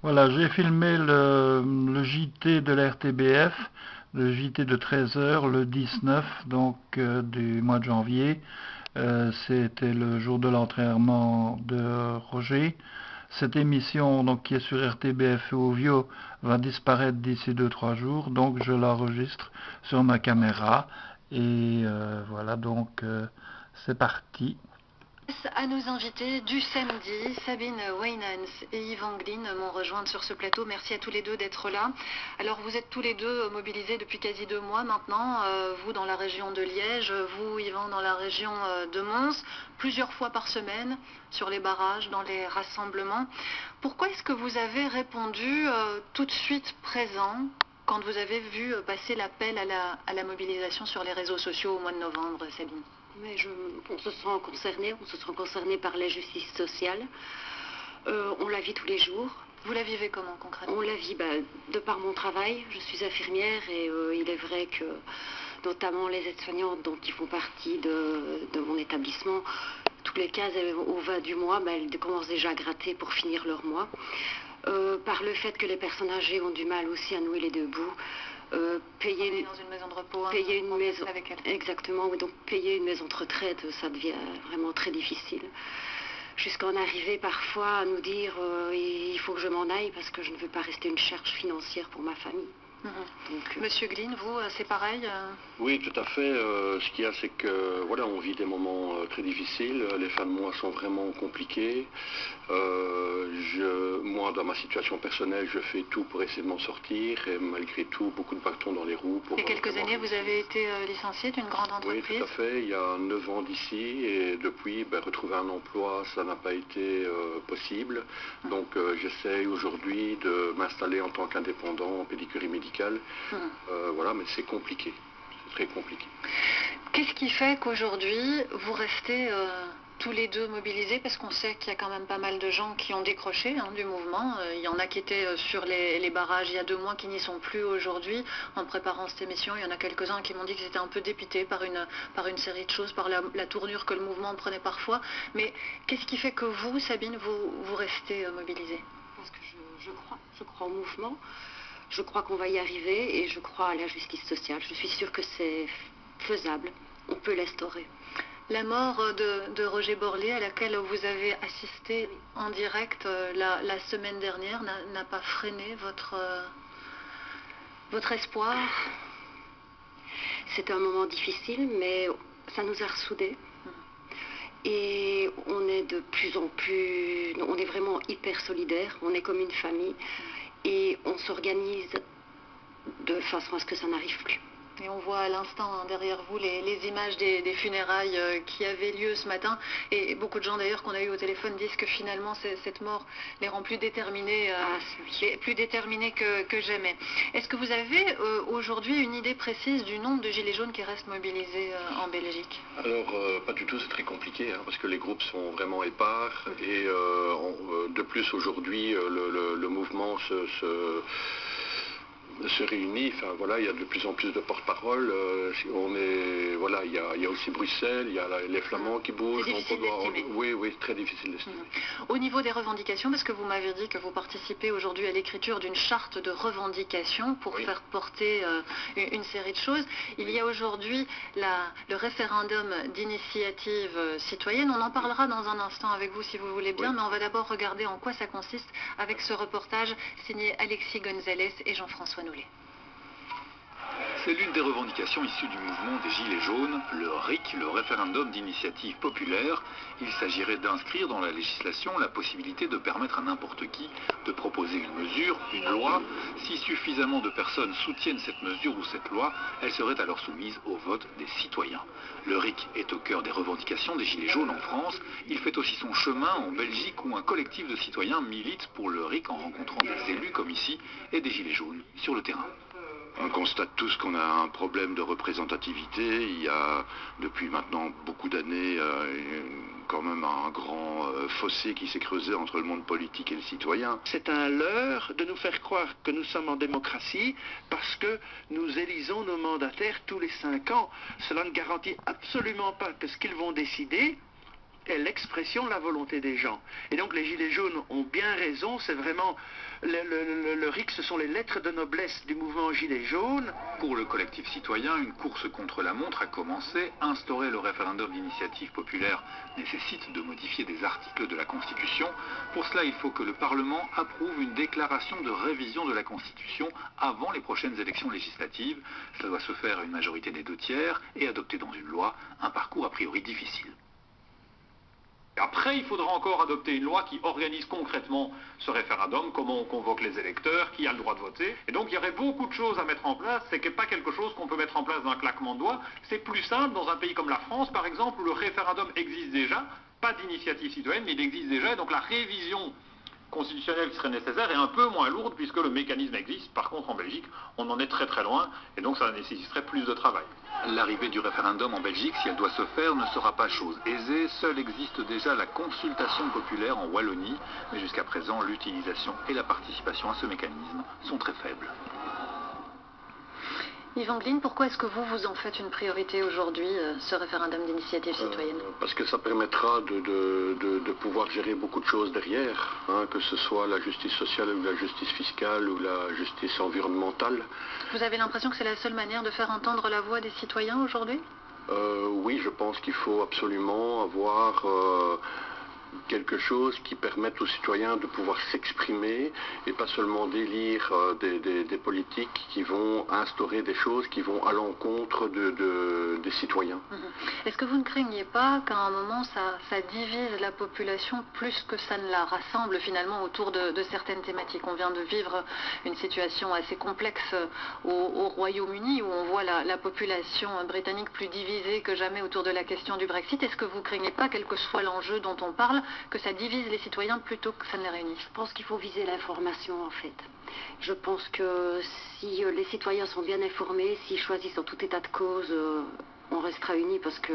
Voilà, j'ai filmé le JT de la RTBF, le JT de 13 heures, le 19 donc du mois de janvier. C'était le jour de l'enterrement de Roger. Cette émission, donc, qui est sur RTBF et Ovio, va disparaître d'ici 2 3 jours, donc je l'enregistre sur ma caméra. Et voilà, donc c'est parti. À nos invités du samedi, Sabine Wainans et Yves Anglin m'ont rejointe sur ce plateau. Merci à tous les deux d'être là. Alors vous êtes tous les deux mobilisés depuis quasi 2 mois maintenant, vous dans la région de Liège, vous Yvan dans la région de Mons, plusieurs fois par semaine sur les barrages, dans les rassemblements. Pourquoi est-ce que vous avez répondu tout de suite présent quand vous avez vu passer l'appel à la mobilisation sur les réseaux sociaux au mois de novembre, Sabine? Mais on se sent concerné par l'injustice sociale. On la vit tous les jours. Vous la vivez comment concrètement? On la vit de par mon travail. Je suis infirmière et il est vrai que notamment les aides-soignantes qui font partie de mon établissement, toutes les cases au 20 du mois, elles commencent déjà à gratter pour finir leur mois. Par le fait que les personnes âgées ont du mal aussi à nouer les deux bouts. Payer dans une maison de repos, payer une maison avec elle. Exactement, oui, donc payer une maison de retraite, ça devient vraiment très difficile. Jusqu'à en arriver parfois à nous dire il faut que je m'en aille parce que je ne veux pas rester une charge financière pour ma famille. Donc, Monsieur Glynn, vous, c'est pareil Oui, tout à fait. Ce qu'il y a, c'est que voilà, on vit des moments très difficiles. Les fins de mois sont vraiment compliquées. Moi, dans ma situation personnelle, je fais tout pour essayer de m'en sortir et malgré tout, beaucoup de bâtons dans les roues. Il y a quelques années, vous avez été licencié d'une grande entreprise. Oui, tout à fait. Il y a 9 ans d'ici et depuis, retrouver un emploi, ça n'a pas été possible. Donc, j'essaye aujourd'hui de m'installer en tant qu'indépendant en pédicurie médicale. Voilà, mais c'est compliqué. C'est très compliqué. Qu'est-ce qui fait qu'aujourd'hui, vous restez tous les deux mobilisés? Parce qu'on sait qu'il y a quand même pas mal de gens qui ont décroché du mouvement. Il y en a qui étaient sur les barrages il y a 2 mois qui n'y sont plus aujourd'hui. En préparant cette émission, il y en a quelques-uns qui m'ont dit qu'ils étaient un peu dépités par une série de choses, par la tournure que le mouvement prenait parfois. Mais qu'est-ce qui fait que vous, Sabine, vous restez mobilisée? Parce que je crois au mouvement. Je crois qu'on va y arriver et je crois à la justice sociale. Je suis sûre que c'est faisable. On peut l'instaurer. La mort de Roger Borlier, à laquelle vous avez assisté en direct la semaine dernière, n'a pas freiné votre espoir? C'est un moment difficile, mais ça nous a ressoudés. Et on est de plus en plus... On est vraiment hyper solidaires. On est comme une famille. Et on s'organise de façon à ce que ça n'arrive plus. Et on voit à l'instant derrière vous les images des funérailles qui avaient lieu ce matin. Et beaucoup de gens d'ailleurs qu'on a eu au téléphone disent que finalement cette mort les rend plus déterminés, que jamais. Est-ce que vous avez aujourd'hui une idée précise du nombre de gilets jaunes qui restent mobilisés en Belgique? Alors, pas du tout, c'est très compliqué, parce que les groupes sont vraiment épars. Et de plus, aujourd'hui, le mouvement se réunit, enfin voilà, il y a de plus en plus de porte-parole, il y a aussi Bruxelles, il y a les Flamands qui bougent, donc on doit... Oui, très difficile d'estimer. Au niveau des revendications, parce que vous m'avez dit que vous participez aujourd'hui à l'écriture d'une charte de revendications pour faire porter une série de choses, il y a aujourd'hui le référendum d'initiative citoyenne, on en parlera dans un instant avec vous si vous voulez bien, mais on va d'abord regarder en quoi ça consiste avec ce reportage signé Alexis Gonzalez et Jean-François Noulet. C'est l'une des revendications issues du mouvement des Gilets jaunes, le RIC, le référendum d'initiative populaire. Il s'agirait d'inscrire dans la législation la possibilité de permettre à n'importe qui de proposer une mesure, une loi. Si suffisamment de personnes soutiennent cette mesure ou cette loi, elle serait alors soumise au vote des citoyens. Le RIC est au cœur des revendications des Gilets jaunes en France. Il fait aussi son chemin en Belgique où un collectif de citoyens milite pour le RIC en rencontrant des élus comme ici et des Gilets jaunes sur le terrain. On constate tous qu'on a un problème de représentativité. Il y a depuis maintenant beaucoup d'années quand même un grand fossé qui s'est creusé entre le monde politique et le citoyen. C'est un leurre de nous faire croire que nous sommes en démocratie parce que nous élisons nos mandataires tous les 5 ans. Cela ne garantit absolument pas que ce qu'ils vont décider est l'expression de la volonté des gens. Et donc les Gilets jaunes ont bien raison, c'est vraiment le RIC, ce sont les lettres de noblesse du mouvement Gilets jaunes. Pour le collectif citoyen, une course contre la montre a commencé. Instaurer le référendum d'initiative populaire nécessite de modifier des articles de la Constitution. Pour cela, il faut que le Parlement approuve une déclaration de révision de la Constitution avant les prochaines élections législatives. Cela doit se faire à une majorité des 2/3 et adopter dans une loi, un parcours a priori difficile. Après, il faudra encore adopter une loi qui organise concrètement ce référendum, comment on convoque les électeurs, qui a le droit de voter. Et donc il y aurait beaucoup de choses à mettre en place, c'est pas quelque chose qu'on peut mettre en place d'un claquement de doigts. C'est plus simple dans un pays comme la France, par exemple, où le référendum existe déjà, pas d'initiative citoyenne, mais il existe déjà, et donc la révision constitutionnelle qui serait nécessaire est un peu moins lourde puisque le mécanisme existe. Par contre, en Belgique, on en est très très loin, et donc ça nécessiterait plus de travail. L'arrivée du référendum en Belgique, si elle doit se faire, ne sera pas chose aisée. Seule existe déjà la consultation populaire en Wallonie, mais jusqu'à présent, l'utilisation et la participation à ce mécanisme sont très faibles. Yves Anglin, pourquoi est-ce que vous en faites une priorité aujourd'hui, ce référendum d'initiative citoyenne? Parce que ça permettra de pouvoir gérer beaucoup de choses derrière, hein, que ce soit la justice sociale ou la justice fiscale ou la justice environnementale. Vous avez l'impression que c'est la seule manière de faire entendre la voix des citoyens aujourd'hui? Oui, je pense qu'il faut absolument avoir quelque chose qui permette aux citoyens de pouvoir s'exprimer et pas seulement d'élire des politiques qui vont instaurer des choses qui vont à l'encontre des citoyens. Est-ce que vous ne craignez pas qu'à un moment ça divise la population plus que ça ne la rassemble finalement autour de certaines thématiques? On vient de vivre une situation assez complexe au Royaume-Uni où on voit la population britannique plus divisée que jamais autour de la question du Brexit. Est-ce que vous ne craignez pas, quel que soit l'enjeu dont on parle, que ça divise les citoyens plutôt que ça ne les réunit? Je pense qu'il faut viser l'information en fait. Je pense que si les citoyens sont bien informés, s'ils choisissent en tout état de cause, on restera unis parce que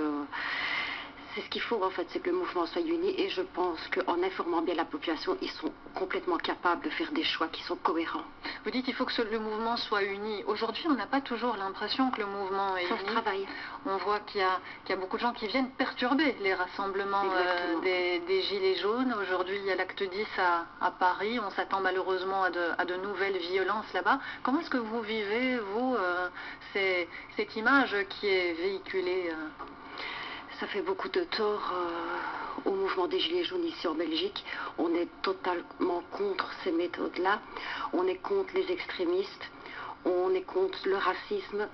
c'est ce qu'il faut en fait, c'est que le mouvement soit uni et je pense qu'en informant bien la population, ils sont complètement capables de faire des choix qui sont cohérents. Vous dites qu'il faut que le mouvement soit uni. Aujourd'hui, on n'a pas toujours l'impression que le mouvement est uni. Ça se travaille. On voit qu'il y a beaucoup de gens qui viennent perturber les rassemblements des Gilets jaunes. Aujourd'hui, il y a l'acte 10 à Paris. On s'attend malheureusement à de nouvelles violences là-bas. Comment est-ce que vous vivez, vous, cette image qui est véhiculée Ça fait beaucoup de tort au mouvement des Gilets jaunes ici en Belgique. On est totalement contre ces méthodes-là. On est contre les extrémistes. On est contre le racisme.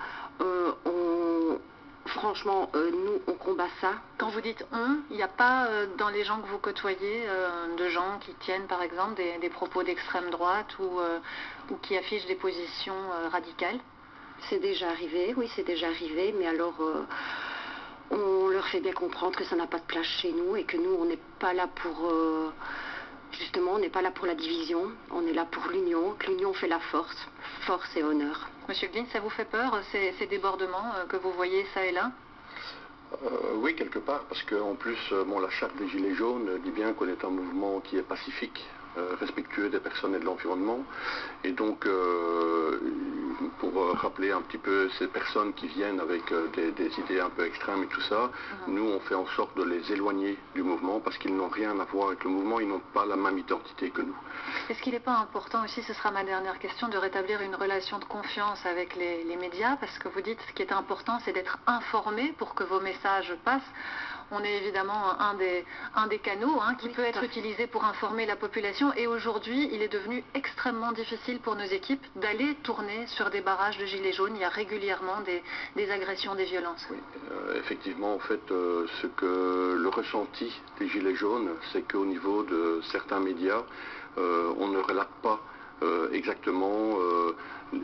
Franchement, nous, on combat ça. Quand vous dites on, il n'y a pas dans les gens que vous côtoyez de gens qui tiennent par exemple des propos d'extrême droite ou qui affichent des positions radicales? C'est déjà arrivé, oui, c'est déjà arrivé, mais alors on leur fait bien comprendre que ça n'a pas de place chez nous et que nous, on n'est pas là pour... justement, on n'est pas là pour la division, on est là pour l'union, que l'union fait la force, force et honneur. Monsieur Glyn, ça vous fait peur, ces débordements que vous voyez ça et là? Oui, quelque part, parce qu'en plus, la charte des Gilets jaunes dit bien qu'on est un mouvement qui est pacifique, respectueux des personnes et de l'environnement. Et donc, pour rappeler un petit peu ces personnes qui viennent avec des idées un peu extrêmes et tout ça, nous, on fait en sorte de les éloigner du mouvement parce qu'ils n'ont rien à voir avec le mouvement, ils n'ont pas la même identité que nous. Est-ce qu'il n'est pas important aussi, ce sera ma dernière question, de rétablir une relation de confiance avec les médias? Parce que vous dites ce qui est important, c'est d'être informé pour que vos messages passent. On est évidemment un des canaux qui peut être utilisé pour informer la population. Et aujourd'hui, il est devenu extrêmement difficile pour nos équipes d'aller tourner sur des barrages de gilets jaunes. Il y a régulièrement des agressions, des violences. Oui, effectivement, en fait, le ressenti des gilets jaunes, c'est qu'au niveau de certains médias, on ne relate pas exactement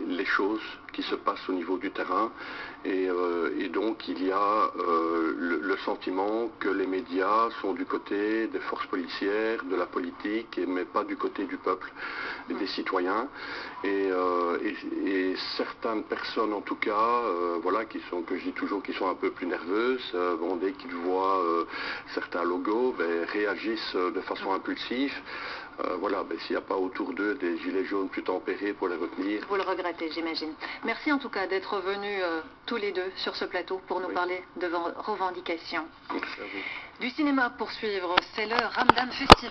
les choses qui se passent au niveau du terrain et donc il y a le sentiment que les médias sont du côté des forces policières, de la politique, mais pas du côté du peuple et des citoyens et certaines personnes en tout cas que je dis toujours qui sont un peu plus nerveuses, dès qu'ils voient certains logos réagissent de façon impulsive. voilà, ben, s'il n'y a pas autour d'eux des gilets jaunes plus tempérés pour les retenir. Vous le regrettez, j'imagine. Merci en tout cas d'être venus tous les deux sur ce plateau pour nous parler de vos revendications. Merci à vous. Du cinéma pour suivre, c'est le Ramdam Festival.